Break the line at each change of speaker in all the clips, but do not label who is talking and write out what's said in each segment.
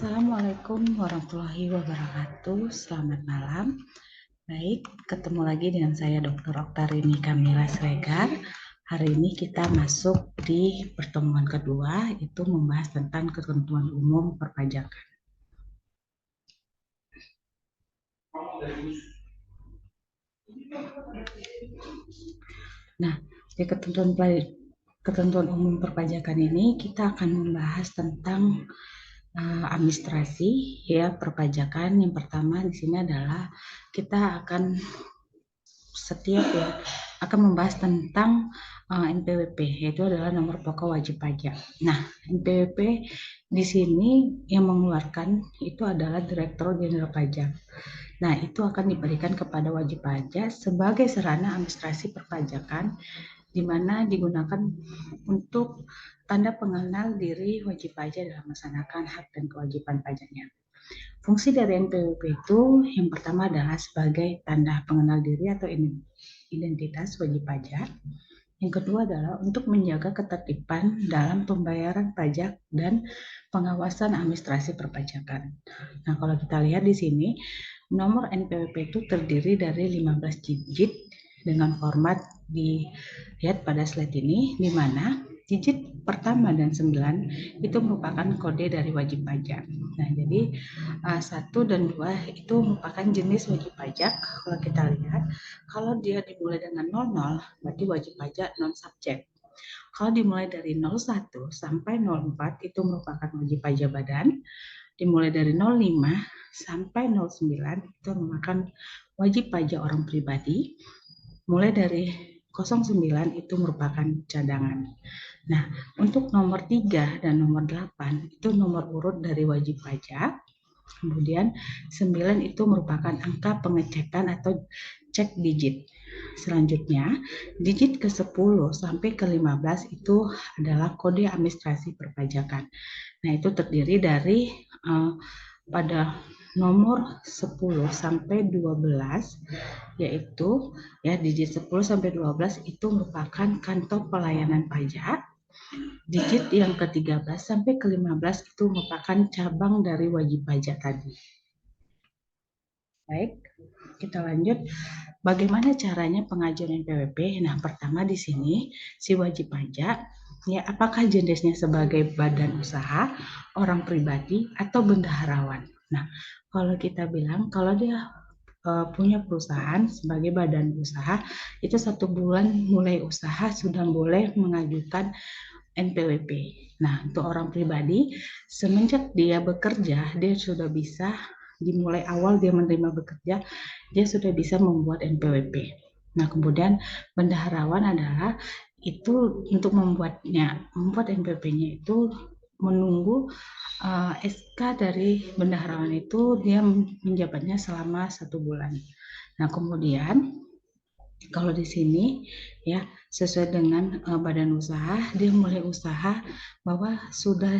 Assalamualaikum warahmatullahi wabarakatuh. Selamat malam. Baik, ketemu lagi dengan saya Dr. Oktarini Kamila Sregar. Hari ini kita masuk di pertemuan kedua, itu membahas tentang ketentuan umum perpajakan. Nah, di ketentuan umum perpajakan ini kita akan membahas tentang administrasi ya perpajakan. Yang pertama di sini adalah kita akan membahas tentang NPWP, yaitu adalah nomor pokok wajib pajak. Nah, NPWP di sini yang mengeluarkan itu adalah Direktur Jenderal Pajak. Nah, itu akan diberikan kepada wajib pajak sebagai sarana administrasi perpajakan, di mana digunakan untuk tanda pengenal diri wajib pajak dalam melaksanakan hak dan kewajiban pajaknya. Fungsi dari NPWP itu yang pertama adalah sebagai tanda pengenal diri atau identitas wajib pajak. Yang kedua adalah untuk menjaga ketertiban dalam pembayaran pajak dan pengawasan administrasi perpajakan. Nah, kalau kita lihat di sini, nomor NPWP itu terdiri dari 15 digit dengan format dilihat pada slide ini, di mana digit pertama dan 9 itu merupakan kode dari wajib pajak. Nah, jadi 1 dan 2 itu merupakan jenis wajib pajak. Kalau kita lihat, kalau dia dimulai dengan 00, berarti wajib pajak non subjek. Kalau dimulai dari 01 sampai 04 itu merupakan wajib pajak badan. Dimulai dari 05 sampai 09 itu merupakan wajib pajak orang pribadi. Mulai dari 09 itu merupakan cadangan. Nah, untuk nomor 3 dan nomor 8 itu nomor urut dari wajib pajak. Kemudian 9 itu merupakan angka pengecekan atau cek digit. Selanjutnya, digit ke-10 sampai ke-15 itu adalah kode administrasi perpajakan. Nah, itu terdiri dari pada nomor 10 sampai 12, yaitu ya digit 10 sampai 12 itu merupakan kantor pelayanan pajak. Digit yang ke-13 sampai ke-15 itu merupakan cabang dari wajib pajak tadi. Baik, kita lanjut. Bagaimana caranya pengajuan NPWP? Nah, pertama di sini si wajib pajak ya apakah jenisnya sebagai badan usaha, orang pribadi atau bendaharawan. Nah, kalau kita bilang kalau dia punya perusahaan sebagai badan usaha, itu 1 bulan mulai usaha sudah boleh mengajukan NPWP. Nah, untuk orang pribadi, semenjak dia bekerja, dia sudah bisa dimulai awal dia menerima bekerja, dia sudah bisa membuat NPWP. Nah, kemudian bendaharawan adalah itu untuk membuat NPWP-nya itu menunggu SK dari bendaharawan itu dia menjabatnya selama 1 bulan. Nah, kemudian kalau di sini ya sesuai dengan badan usaha, dia mulai usaha bahwa sudah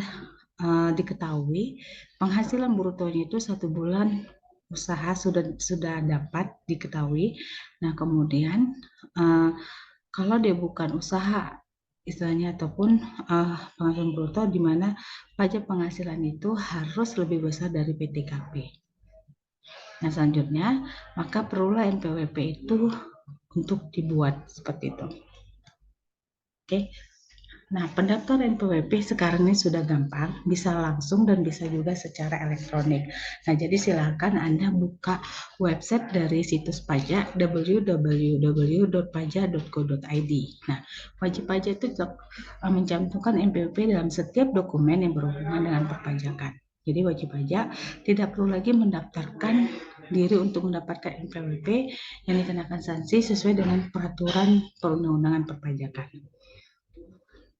diketahui penghasilan brutonya itu 1 bulan usaha sudah dapat diketahui. Nah, kemudian kalau dia bukan usaha istilahnya ataupun penghasilan bruto di mana pajak penghasilan itu harus lebih besar dari PTKP. Nah, selanjutnya maka perlulah NPWP itu untuk dibuat seperti itu. Oke. Nah, pendaftaran NPWP sekarang ini sudah gampang, bisa langsung dan bisa juga secara elektronik. Nah, jadi silakan Anda buka website dari situs pajak www.pajak.go.id. Nah, wajib pajak itu mencantumkan NPWP dalam setiap dokumen yang berhubungan dengan perpajakan. Jadi wajib pajak tidak perlu lagi mendaftarkan diri untuk mendapatkan NPWP yang dikenakan sanksi sesuai dengan peraturan perundang-undangan perpajakan.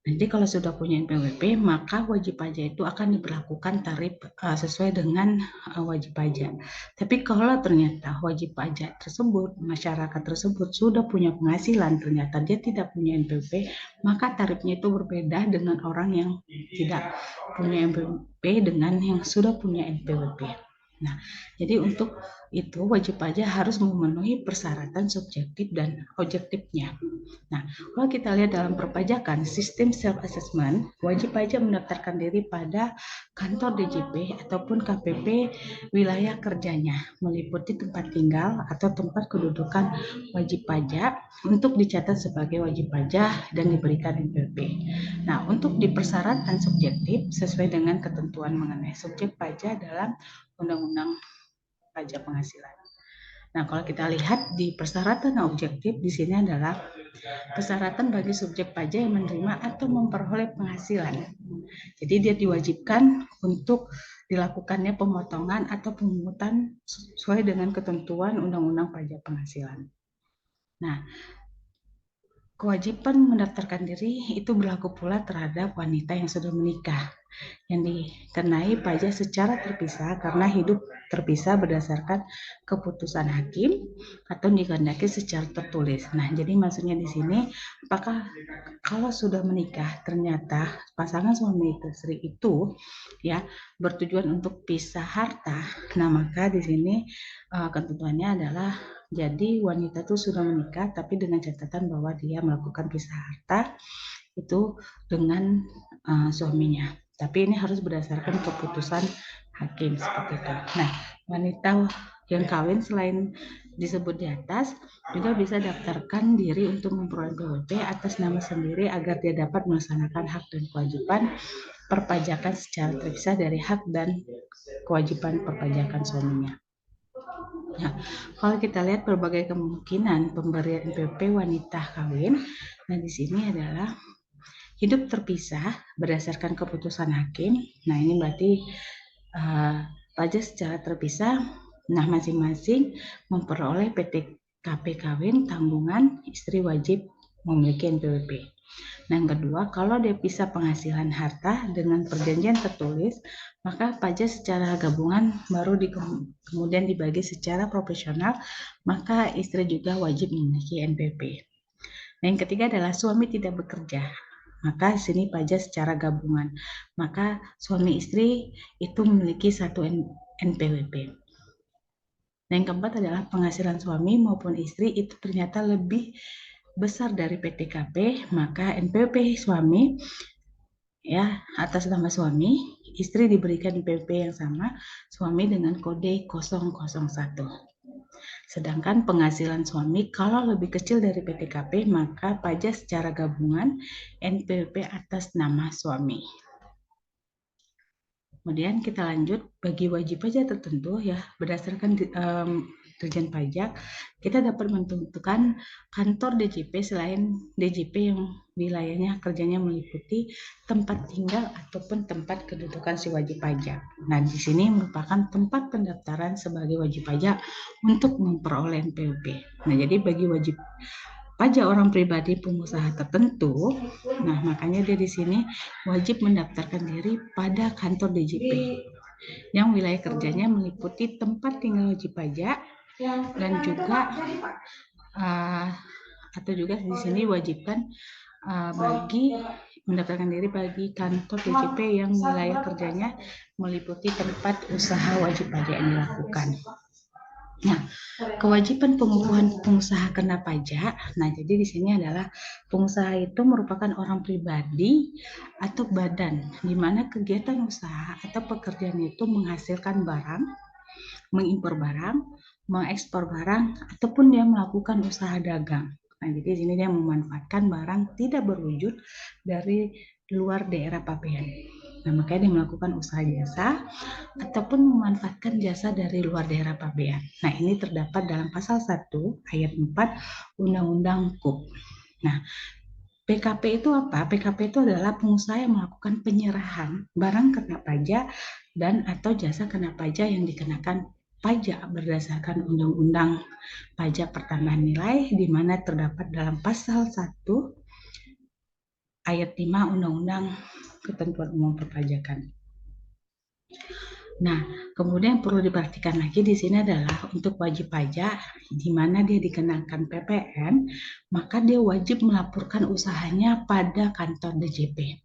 Nanti kalau sudah punya NPWP, maka wajib pajak itu akan diberlakukan tarif sesuai dengan wajib pajak. Tapi kalau ternyata wajib pajak tersebut, masyarakat tersebut sudah punya penghasilan, ternyata dia tidak punya NPWP, maka tarifnya itu berbeda dengan orang yang tidak punya NPWP dengan yang sudah punya NPWP. Nah, jadi untuk itu wajib pajak harus memenuhi persyaratan subjektif dan objektifnya. Nah, kalau kita lihat dalam perpajakan, sistem self-assessment, wajib pajak mendaftarkan diri pada kantor DJP ataupun KPP wilayah kerjanya, meliputi tempat tinggal atau tempat kedudukan wajib pajak untuk dicatat sebagai wajib pajak dan diberikan NPWP. Nah, untuk di persyaratan subjektif, sesuai dengan ketentuan mengenai subjek pajak dalam Undang-Undang Pajak Penghasilan. Nah, kalau kita lihat di persyaratan objektif di sini adalah persyaratan bagi subjek pajak yang menerima atau memperoleh penghasilan. Jadi dia diwajibkan untuk dilakukannya pemotongan atau pemungutan sesuai dengan ketentuan Undang-Undang Pajak Penghasilan. Nah, kewajiban mendaftarkan diri itu berlaku pula terhadap wanita yang sudah menikah, yang dikenai pajak secara terpisah karena hidup terpisah berdasarkan keputusan hakim atau dikehendaki secara tertulis. Nah, jadi maksudnya di sini, apakah kalau sudah menikah ternyata pasangan suami istri itu ya bertujuan untuk pisah harta, nah maka di sini ketentuannya adalah jadi wanita itu sudah menikah tapi dengan catatan bahwa dia melakukan pisah harta itu dengan suaminya. Tapi ini harus berdasarkan keputusan hakim seperti itu. Nah, wanita yang kawin selain disebut di atas juga bisa daftarkan diri untuk memperoleh PWP atas nama sendiri agar dia dapat melaksanakan hak dan kewajiban perpajakan secara terpisah dari hak dan kewajiban perpajakan suaminya. Nah, kalau kita lihat berbagai kemungkinan pemberian NPWP wanita kawin, nah di sini adalah hidup terpisah berdasarkan keputusan hakim. Nah, ini berarti pajak secara terpisah. Nah, masing-masing memperoleh PTKP kawin tanggungan istri wajib memiliki NPWP. Nah, yang kedua, kalau dia pisah penghasilan harta dengan perjanjian tertulis, maka pajak secara gabungan baru kemudian dibagi secara proporsional, maka istri juga wajib memiliki NPWP. Nah, yang ketiga adalah suami tidak bekerja, maka di sini pajak secara gabungan. Maka suami istri itu memiliki satu NPWP. Nah, yang keempat adalah penghasilan suami maupun istri itu ternyata lebih besar dari PTKP, maka NPWP suami ya atas nama suami, istri diberikan NPWP yang sama, suami dengan kode 001. Sedangkan penghasilan suami kalau lebih kecil dari PTKP maka pajak secara gabungan NPWP atas nama suami. Kemudian kita lanjut bagi wajib pajak tertentu ya berdasarkan Dirjen Pajak kita dapat menentukan kantor DJP selain DJP yang wilayahnya kerjanya meliputi tempat tinggal ataupun tempat kedudukan si wajib pajak. Nah, di sini merupakan tempat pendaftaran sebagai wajib pajak untuk memperoleh NPWP. Nah, jadi bagi wajib pajak orang pribadi pengusaha tertentu, nah makanya dia di sini wajib mendaftarkan diri pada kantor DJP yang wilayah kerjanya meliputi tempat tinggal wajib pajak dan juga atau juga di sini wajibkan bagi mendaftarkan diri bagi kantor DJP yang wilayah kerjanya meliputi tempat usaha wajib pajak yang dilakukan. Nah, kewajiban pengukuhan pengusaha kena pajak. Nah, jadi di sini adalah pengusaha itu merupakan orang pribadi atau badan di mana kegiatan usaha atau pekerjaan itu menghasilkan barang, mengimpor barang, mengekspor barang ataupun dia melakukan usaha dagang. Nah, jadi di sini dia memanfaatkan barang tidak berwujud dari luar daerah pabean. Nah, makanya dia melakukan usaha jasa ataupun memanfaatkan jasa dari luar daerah pabean. Nah, ini terdapat dalam pasal 1 ayat 4 Undang-Undang KUP. Nah, PKP itu apa? PKP itu adalah pengusaha yang melakukan penyerahan barang kena pajak dan atau jasa kena pajak yang dikenakan pajak berdasarkan Undang-Undang Pajak Pertambahan Nilai di mana terdapat dalam pasal 1 ayat 5 Undang-Undang Ketentuan Umum Perpajakan. Nah, kemudian yang perlu diperhatikan lagi di sini adalah untuk wajib pajak di mana dia dikenakan PPN, maka dia wajib melaporkan usahanya pada kantor DJP.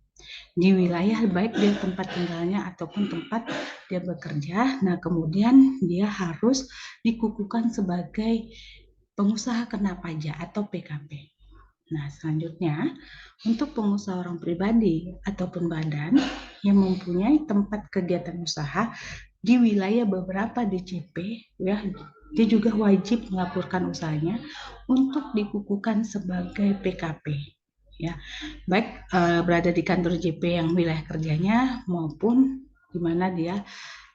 di wilayah baik dia tempat tinggalnya ataupun tempat dia bekerja. Nah, kemudian dia harus dikukuhkan sebagai pengusaha kena pajak atau PKP. Nah, selanjutnya untuk pengusaha orang pribadi ataupun badan yang mempunyai tempat kegiatan usaha di wilayah beberapa DCP, ya, dia juga wajib melaporkan usahanya untuk dikukuhkan sebagai PKP, ya, baik berada di kantor JP yang wilayah kerjanya maupun di mana dia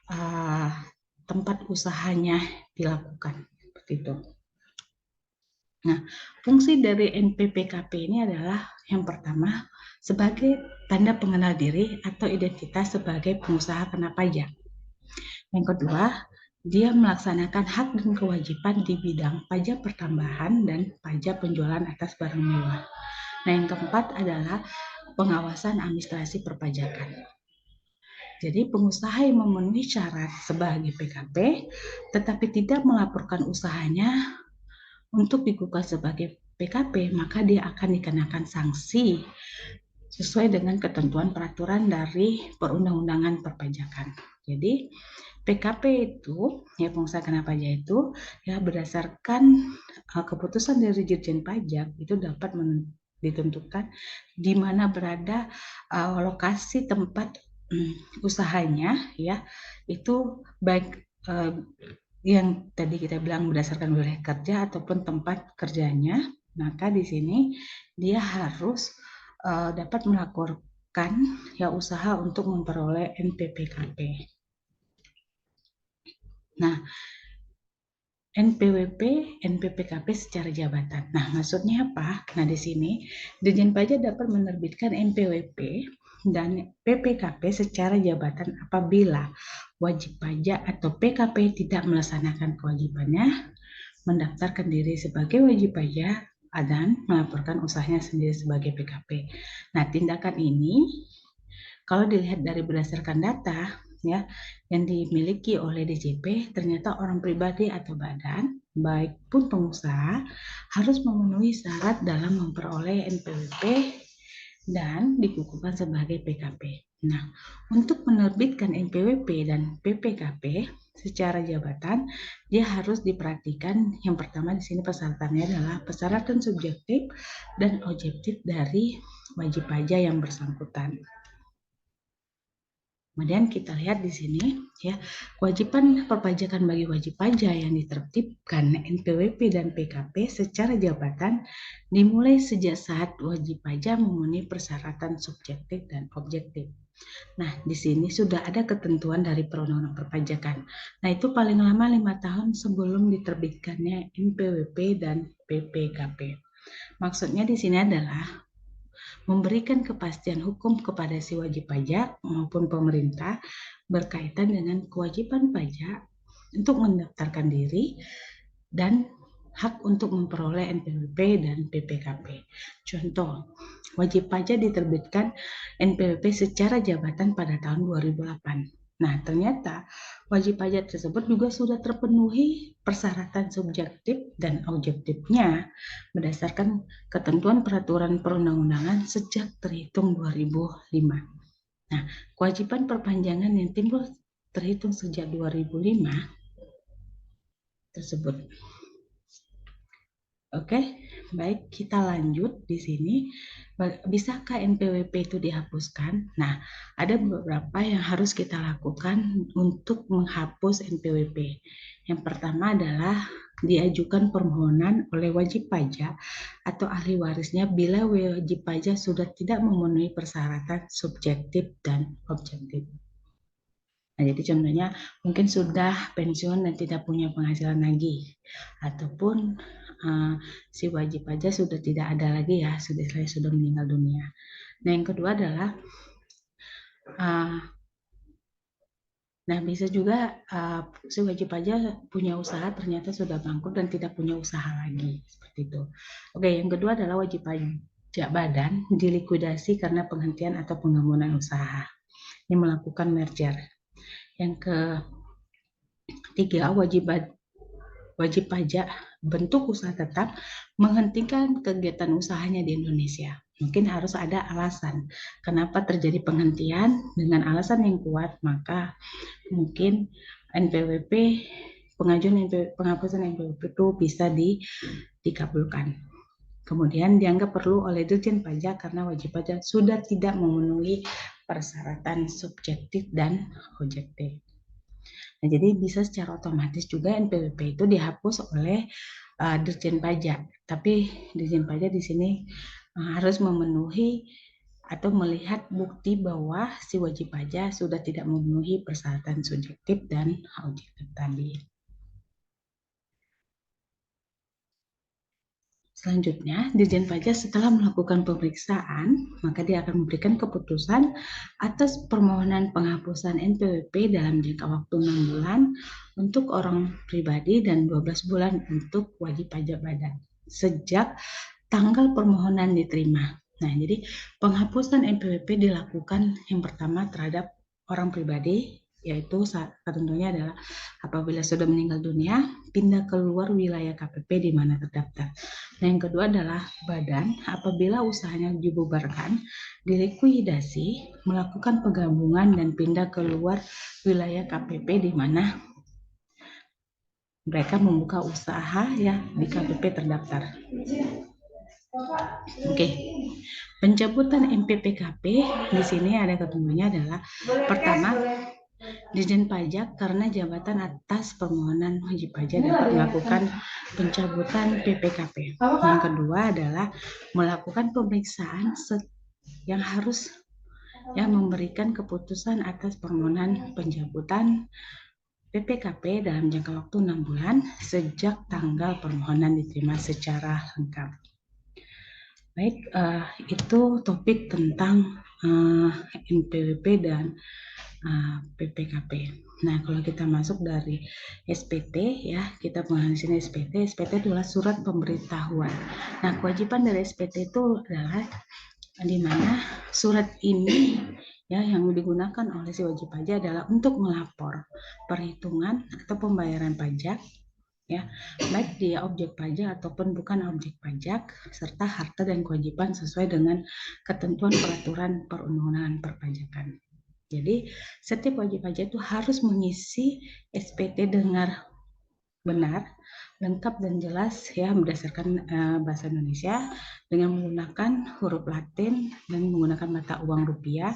uh, tempat usahanya dilakukan, seperti itu. Nah, fungsi dari NPPKP ini adalah yang pertama sebagai tanda pengenal diri atau identitas sebagai pengusaha kena pajak. Yang kedua, dia melaksanakan hak dan kewajiban di bidang pajak pertambahan dan pajak penjualan atas barang mewah. Nah, yang keempat adalah pengawasan administrasi perpajakan. Jadi pengusaha yang memenuhi syarat sebagai PKP tetapi tidak melaporkan usahanya untuk dikukuhkan sebagai PKP, maka dia akan dikenakan sanksi sesuai dengan ketentuan peraturan dari perundang-undangan perpajakan. Jadi PKP itu, ya pengusaha kena pajak itu, ya berdasarkan keputusan dari Dirjen Pajak itu dapat ditentukan di mana berada lokasi tempat usahanya, ya itu baik yang tadi kita bilang berdasarkan wilayah kerja ataupun tempat kerjanya, maka di sini dia harus dapat melaporkan ya usaha untuk memperoleh NPPKP. Nah, NPWP, NPPKP secara jabatan. Nah, maksudnya apa? Nah, di sini Dirjen Pajak dapat menerbitkan NPWP dan PPKP secara jabatan apabila wajib pajak atau PKP tidak melaksanakan kewajibannya, mendaftarkan diri sebagai wajib pajak dan melaporkan usahanya sendiri sebagai PKP. Nah, tindakan ini kalau dilihat dari berdasarkan data ya yang dimiliki oleh DJP, ternyata orang pribadi atau badan baik pun pengusaha harus memenuhi syarat dalam memperoleh NPWP dan dikukuhkan sebagai PKP. Nah, untuk menerbitkan NPWP dan PPKP secara jabatan, dia harus diperhatikan yang pertama di sini persyaratannya adalah persyaratan subjektif dan objektif dari wajib pajak yang bersangkutan. Kemudian kita lihat di sini ya, kewajiban perpajakan bagi wajib pajak yang ditertibkan NPWP dan PKP secara jabatan dimulai sejak saat wajib pajak memenuhi persyaratan subjektif dan objektif. Nah, di sini sudah ada ketentuan dari perundang-undangan perpajakan. Nah, itu paling lama 5 tahun sebelum diterbitkannya NPWP dan PPKP. Maksudnya di sini adalah memberikan kepastian hukum kepada si wajib pajak maupun pemerintah berkaitan dengan kewajiban pajak untuk mendaftarkan diri dan hak untuk memperoleh NPWP dan PPKP. Contoh, wajib pajak diterbitkan NPWP secara jabatan pada tahun 2008. Nah, ternyata wajib pajak tersebut juga sudah terpenuhi persyaratan subjektif dan objektifnya berdasarkan ketentuan peraturan perundang-undangan sejak terhitung 2005. Nah, kewajiban perpanjangan yang timbul terhitung sejak 2005 tersebut. Oke, baik kita lanjut di sini. Bisakah NPWP itu dihapuskan? Nah, ada beberapa yang harus kita lakukan untuk menghapus NPWP. Yang pertama adalah diajukan permohonan oleh wajib pajak atau ahli warisnya bila wajib pajak sudah tidak memenuhi persyaratan subjektif dan objektif. Nah, jadi contohnya mungkin sudah pensiun dan tidak punya penghasilan lagi, ataupun si wajib pajak sudah tidak ada lagi ya, sudah meninggal dunia. Nah, yang kedua adalah nah bisa juga si wajib pajak punya usaha ternyata sudah bangkrut dan tidak punya usaha lagi, seperti itu. Oke, yang kedua adalah wajib pajak badan dilikuidasi karena penghentian atau penggabungan usaha. Ini melakukan merger. Yang ketiga, wajib pajak bentuk usaha tetap menghentikan kegiatan usahanya di Indonesia. Mungkin harus ada alasan kenapa terjadi penghentian. Dengan alasan yang kuat, maka mungkin NPWP, penghapusan NPWP itu bisa dikabulkan. Kemudian dianggap perlu oleh Dirjen Pajak karena wajib pajak sudah tidak memenuhi persyaratan subjektif dan objektif. Nah, jadi bisa secara otomatis juga NPWP itu dihapus oleh Dirjen Pajak. Tapi Dirjen Pajak di sini harus memenuhi atau melihat bukti bahwa si wajib pajak sudah tidak memenuhi persyaratan subjektif dan objektif tadi. Selanjutnya, Dirjen Pajak setelah melakukan pemeriksaan, maka dia akan memberikan keputusan atas permohonan penghapusan NPWP dalam jangka waktu 6 bulan untuk orang pribadi dan 12 bulan untuk wajib pajak badan sejak tanggal permohonan diterima. Nah, jadi penghapusan NPWP dilakukan yang pertama terhadap orang pribadi, yaitu ketentuannya adalah apabila sudah meninggal dunia, pindah keluar wilayah KPP di mana terdaftar. Nah, yang kedua adalah badan apabila usahanya dibubarkan, dilikuidasi, melakukan penggabungan dan pindah keluar wilayah KPP di mana mereka membuka usaha ya di KPP terdaftar. Oke. Pencabutan MPPKP di sini ada ketentuannya adalah pertama, Dirjen Pajak karena jabatan atas permohonan wajib pajak dapat melakukan pencabutan PPKP. Yang kedua adalah melakukan pemeriksaan yang harus memberikan keputusan atas permohonan pencabutan PPKP dalam jangka waktu 6 bulan sejak tanggal permohonan diterima secara lengkap. Baik, itu topik tentang NPWP dan PPKP. Nah, kalau kita masuk dari SPT ya, kita mengenal di sini SPT. SPT adalah surat pemberitahuan. Nah, kewajiban dari SPT itu adalah di mana surat ini ya yang digunakan oleh si wajib pajak adalah untuk melapor perhitungan atau pembayaran pajak ya, baik dia objek pajak ataupun bukan objek pajak, serta harta dan kewajiban sesuai dengan ketentuan peraturan perundang-undangan perpajakan. Jadi, setiap wajib pajak itu harus mengisi SPT dengan benar, lengkap dan jelas ya berdasarkan bahasa Indonesia dengan menggunakan huruf Latin dan menggunakan mata uang rupiah,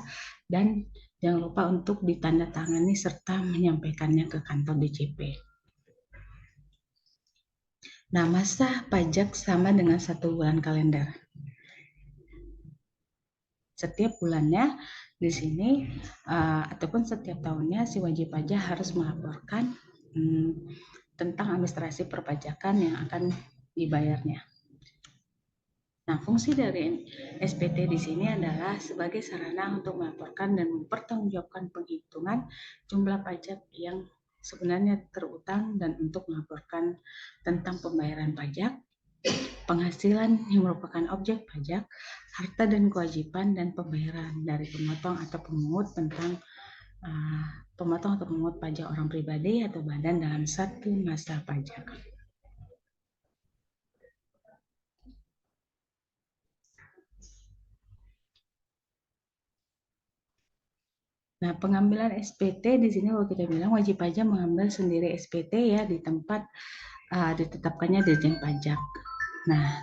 dan jangan lupa untuk ditandatangani serta menyampaikannya ke kantor DJP. Nah, masa pajak sama dengan 1 bulan kalender. Setiap bulannya di sini ataupun setiap tahunnya si wajib pajak harus melaporkan tentang administrasi perpajakan yang akan dibayarnya. Nah, fungsi dari SPT di sini adalah sebagai sarana untuk melaporkan dan mempertanggungjawabkan penghitungan jumlah pajak yang sebenarnya terutang dan untuk melaporkan tentang pembayaran pajak, penghasilan yang merupakan objek pajak, harta dan kewajiban, dan pembayaran dari pemotong atau pemungut tentang pemotong atau pemungut pajak orang pribadi atau badan dalam satu masa pajak. Nah, pengambilan SPT di sini kalau kita bilang wajib pajak mengambil sendiri SPT ya di tempat ditetapkannya Dirjen Pajak. Nah,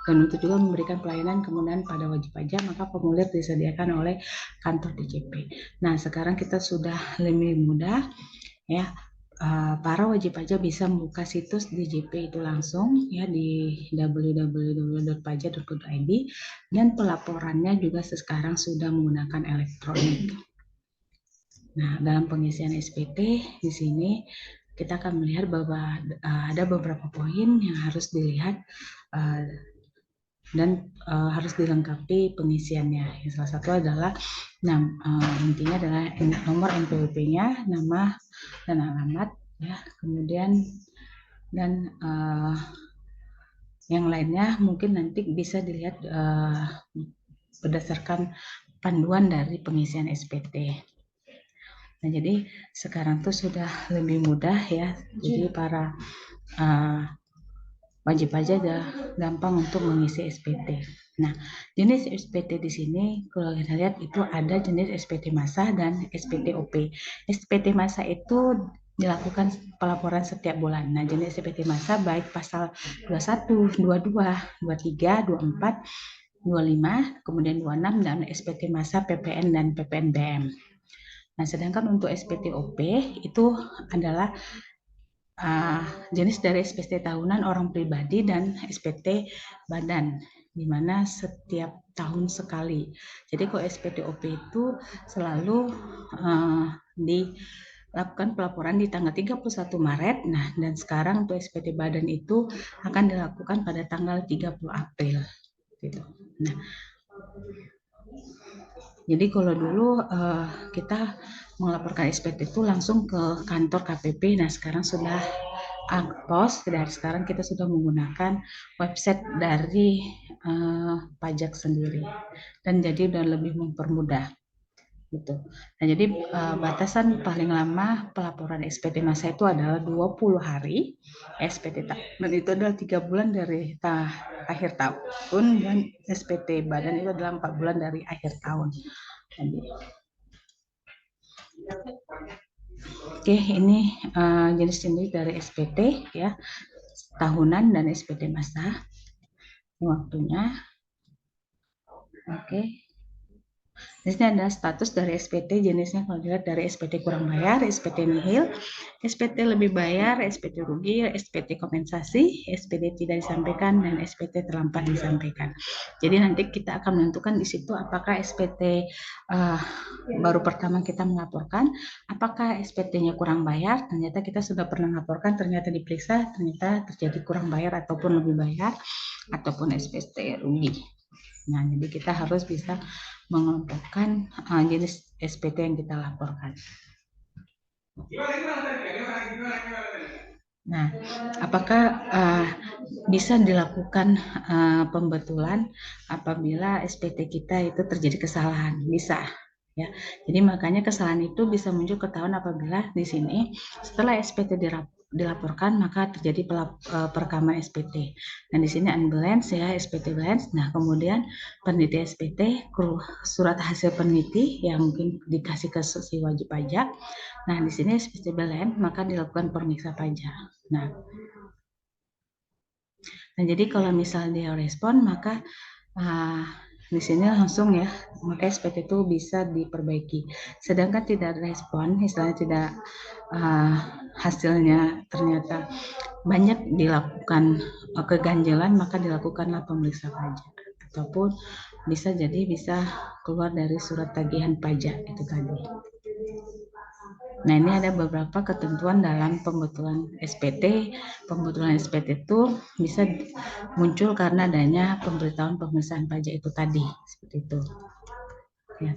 dan untuk juga memberikan pelayanan kemudahan pada wajib pajak, maka formulir disediakan oleh kantor DJP. Nah, sekarang kita sudah lebih mudah ya. Para wajib pajak bisa membuka situs DJP itu langsung ya di www.pajak.go.id, dan pelaporannya juga sekarang sudah menggunakan elektronik. Nah, dalam pengisian SPT di sini kita akan melihat bahwa ada beberapa poin yang harus dilihat dan harus dilengkapi pengisiannya. Salah satu adalah intinya adalah nomor NPWP-nya, nama dan alamat ya, kemudian dan yang lainnya mungkin nanti bisa dilihat berdasarkan panduan dari pengisian SPT. Nah, jadi sekarang tuh sudah lebih mudah ya. Jadi para wajib pajak gampang untuk mengisi SPT. Nah, jenis SPT di sini kalau kita lihat itu ada jenis SPT masa dan SPT OP. SPT masa itu dilakukan pelaporan setiap bulan. Nah, jenis SPT masa baik pasal 21, 22, 23, 24, 25, kemudian 26 dan SPT masa PPN dan PPNBM. Nah, sedangkan untuk SPT OP itu adalah jenis dari SPT tahunan orang pribadi dan SPT badan, di mana setiap tahun sekali. Jadi kalau SPT OP itu selalu dilakukan pelaporan di tanggal 31 Maret. Nah, dan sekarang untuk SPT badan itu akan dilakukan pada tanggal 30 April. Gitu. Nah, jadi kalau dulu kita melaporkan SPT itu langsung ke kantor KPP. Nah, sekarang sudah pos, dan sekarang kita sudah menggunakan website dari pajak sendiri, dan jadi udah lebih mempermudah gitu. Nah, jadi batasan paling lama pelaporan SPT masa itu adalah 20 hari SPT dan itu adalah 3 bulan dari akhir tahun, dan SPT badan itu adalah 4 bulan dari akhir tahun. Jadi, oke, ini jenis-jenis dari SPT ya, tahunan dan SPT masa. Waktunya, oke. Di sini ada status dari SPT, jenisnya kalau dilihat dari SPT kurang bayar, SPT nihil, SPT lebih bayar, SPT rugi, SPT kompensasi, SPT tidak disampaikan, dan SPT terlambat disampaikan. Jadi nanti kita akan menentukan di situ apakah SPT baru pertama kita melaporkan, apakah SPT-nya kurang bayar, ternyata kita sudah pernah melaporkan, ternyata diperiksa, ternyata terjadi kurang bayar ataupun lebih bayar, ataupun SPT rugi. Nah, jadi kita harus bisa mengelompokkan jenis SPT yang kita laporkan. Nah, apakah bisa dilakukan pembetulan apabila SPT kita itu terjadi kesalahan? Bisa. Ya, jadi makanya kesalahan itu bisa muncul ketahuan apabila di sini setelah SPT dilaporkan maka terjadi perekaman SPT. Dan di sini unbalance ya, SPT balance. Nah, kemudian peneliti SPT, surat hasil peneliti yang mungkin dikasih ke si wajib pajak. Nah, di sini SPT balance maka dilakukan periksa pajak. Nah, jadi kalau misal dia respon maka di sini langsung ya, maka SPT itu bisa diperbaiki. Sedangkan tidak respon, istilahnya tidak hasilnya ternyata banyak dilakukan keganjilan, maka dilakukanlah pemeriksa pajak, ataupun bisa keluar dari surat tagihan pajak itu tadi. Nah, ini ada beberapa ketentuan dalam pembetulan SPT. Pembetulan SPT itu bisa muncul karena adanya pemberitahuan pemeriksaan pajak itu tadi, seperti itu. Ya.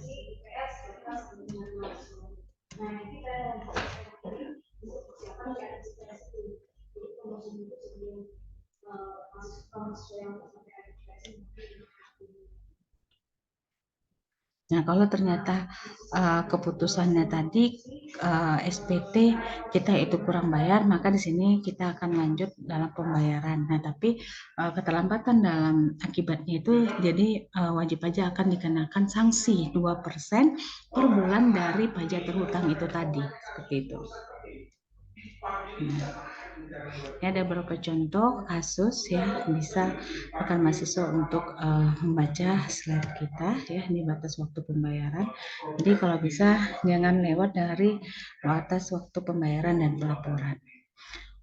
Nah, kalau ternyata keputusannya tadi SPT kita itu kurang bayar, maka di sini kita akan lanjut dalam pembayaran. Nah, tapi keterlambatan dalam akibatnya itu jadi wajib pajak akan dikenakan sanksi 2% per bulan dari pajak terhutang itu tadi, seperti itu. Ini ada beberapa contoh kasus ya, bisa rekan mahasiswa untuk membaca slide kita ya, di batas waktu pembayaran. Jadi kalau bisa jangan lewat dari batas waktu pembayaran dan pelaporan.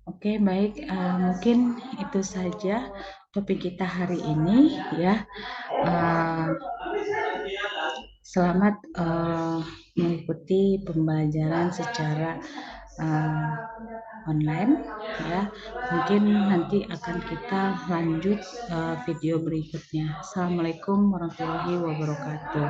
Oke, baik, mungkin itu saja topik kita hari ini ya. Selamat mengikuti pembelajaran secara online ya. Mungkin nanti akan kita lanjut video berikutnya. Assalamualaikum warahmatullahi wabarakatuh.